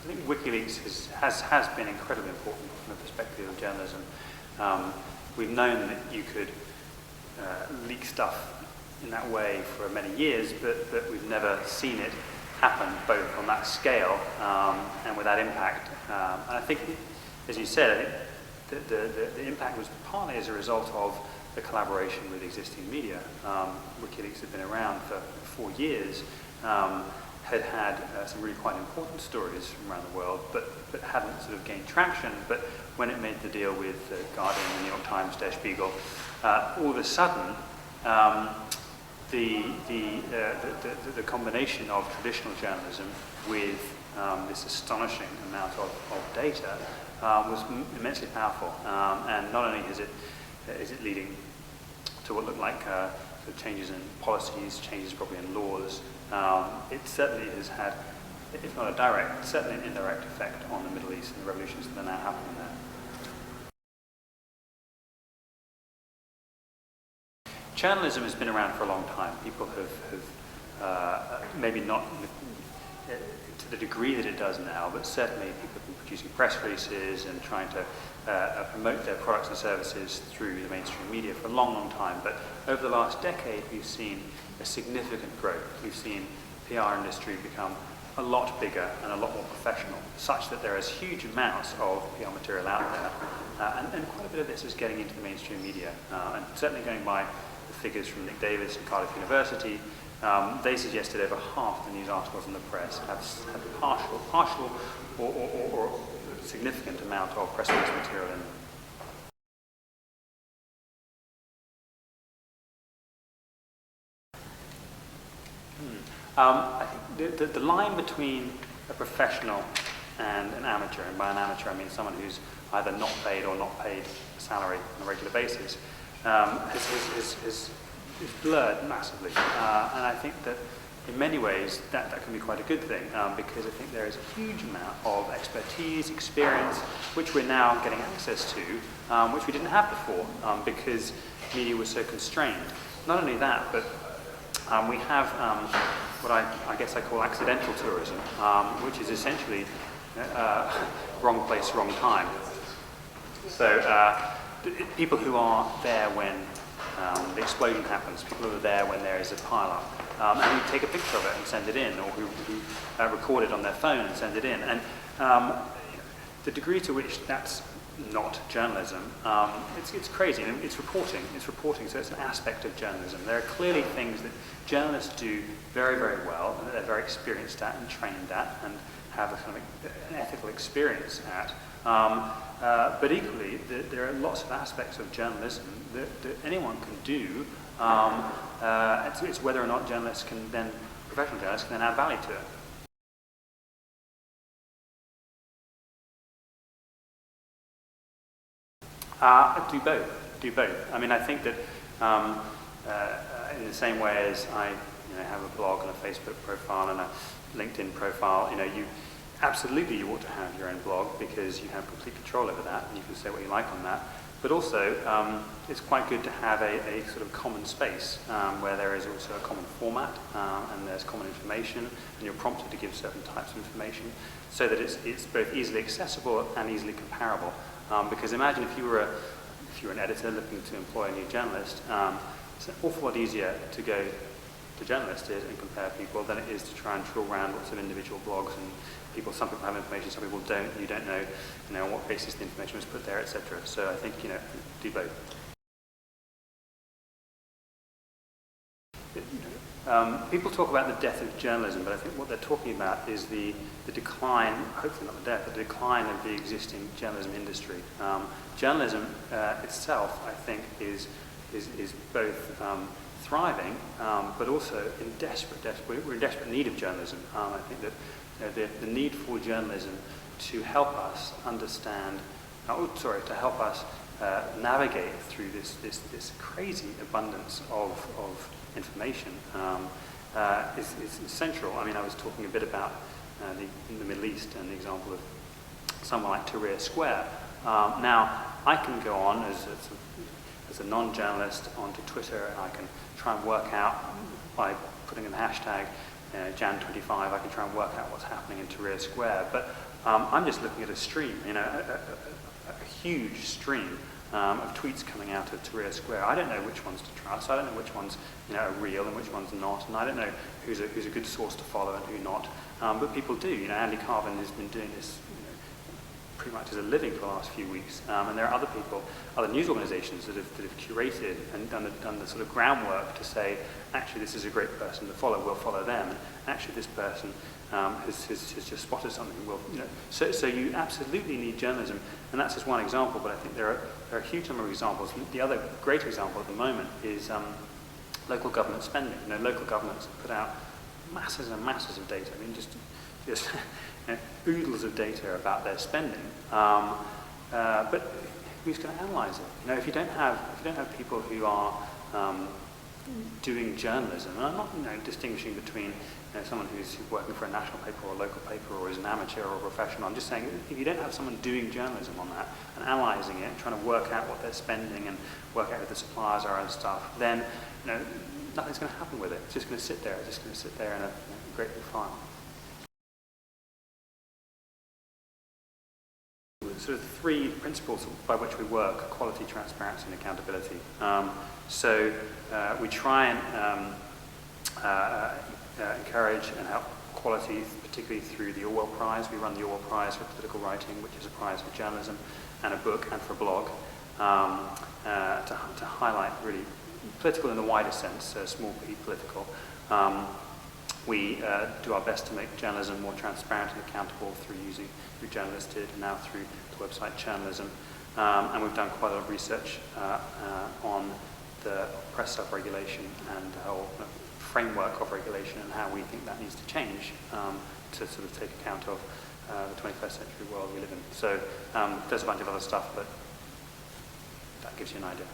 I think WikiLeaks has been incredibly important from the perspective of journalism. We've known that you could leak stuff in that way for many years, but we've never seen it happen both on that scale and with that impact. And I think, as you said, the impact was partly as a result of the collaboration with existing media. WikiLeaks had been around for 4 years, had some really quite important stories from around the world, but hadn't sort of gained traction. But when it made the deal with the Guardian, the New York Times, Der Spiegel, all of a sudden, the combination of traditional journalism with this astonishing amount of data was immensely powerful. And not only is it leading to what looked like sort of changes in policies, changes probably in laws, it certainly has had, if not a direct, certainly an indirect effect on the Middle East and the revolutions that are now happening there. Journalism has been around for a long time. People have maybe not to the degree that it does now, but certainly people have been producing press releases and trying to promote their products and services through the mainstream media for a long, long time. But over the last decade, we've seen a significant growth. We've seen the PR industry become a lot bigger and a lot more professional, such that there is huge amounts of PR material out there. And quite a bit of this is getting into the mainstream media. And certainly going by the figures from Nick Davis and Cardiff University, they suggested over half the news articles in the press have partial or significant amount of press release material in them. I think the line between a professional and an amateur, and by an amateur I mean someone who's either not paid or not paid a salary on a regular basis, is blurred massively. And I think that in many ways that can be quite a good thing, because I think there is a huge amount of expertise, experience, which we're now getting access to, which we didn't have before, because media was so constrained. Not only that, but we have what I guess I call accidental tourism, which is essentially wrong place, wrong time. So people who are there when the explosion happens, people who are there when there is a pile-up, and who take a picture of it and send it in, or who record it on their phone and send it in. And the degree to which that's not journalism, it's crazy. And it's reporting, so it's an aspect of journalism. There are clearly things that journalists do very, very well, and that they're very experienced at and trained at, and have a kind of an ethical experience at. But equally, there are lots of aspects of journalism that anyone can do. It's whether or not journalists can then, professional journalists can then add value to it. Do both. I mean, I think that in the same way as I have a blog and a Facebook profile and a LinkedIn profile, you absolutely you ought to have your own blog, because you have complete control over that and you can say what you like on that. But also, it's quite good to have a sort of common space where there is also a common format and there's common information, and you're prompted to give certain types of information, so that it's both easily accessible and easily comparable. Because imagine if you were an editor looking to employ a new journalist, it's an awful lot easier to go to journalists and compare people than it is to try and trawl around lots of individual blogs and people. Some people have information, some people don't. You don't know, on what basis the information was put there, etc. So I think do both. People talk about the death of journalism, but I think what they're talking about is the decline, hopefully not the death, but the decline of the existing journalism industry. Journalism itself, I think, is both thriving, but also we're in desperate need of journalism. I think that the need for journalism to help us understand, to help us navigate through this crazy abundance of information is central. I mean, I was talking a bit about the Middle East and the example of someone like Tahrir Square. Now, I can go on as a non-journalist onto Twitter, and I can try and work out, by putting in the hashtag Jan25, I can try and work out what's happening in Tahrir Square. But I'm just looking at a stream, a huge stream of tweets coming out of Tahrir Square. I don't know which ones to trust. I don't know which ones are real and which ones are not, and I don't know who's a good source to follow and who not. But people do. Andy Carvin has been doing this pretty much as a living for the last few weeks, and there are other people, other news organisations that have curated and done the sort of groundwork to say, actually, this is a great person to follow. We'll follow them. And actually, this person has just spotted something. So you absolutely need journalism, and that's just one example. But I think there are a huge number of examples. The other great example at the moment is local government spending. Local governments put out masses and masses of data. Just oodles of data about their spending. But who's going to analyse it? If you don't have people who are doing journalism, and I'm not distinguishing between someone who's working for a national paper or a local paper or is an amateur or a professional. I'm just saying, if you don't have someone doing journalism on that and analysing it, and trying to work out what they're spending and work out who the suppliers are and stuff, then nothing's going to happen with it. It's just going to sit there. It's just going to sit there in a great big file. Sort of three principles by which we work: quality, transparency, and accountability. So we try and encourage and help quality, particularly through the Orwell Prize. We run the Orwell Prize for political writing, which is a prize for journalism and a book and for a blog, to highlight really political in the wider sense, small p political. We do our best to make journalism more transparent and accountable through Journalisted and now through the website Journalism. And we've done quite a lot of research on the press self-regulation and the whole framework of regulation and how we think that needs to change to sort of take account of the 21st century world we live in. So there's a bunch of other stuff, but that gives you an idea.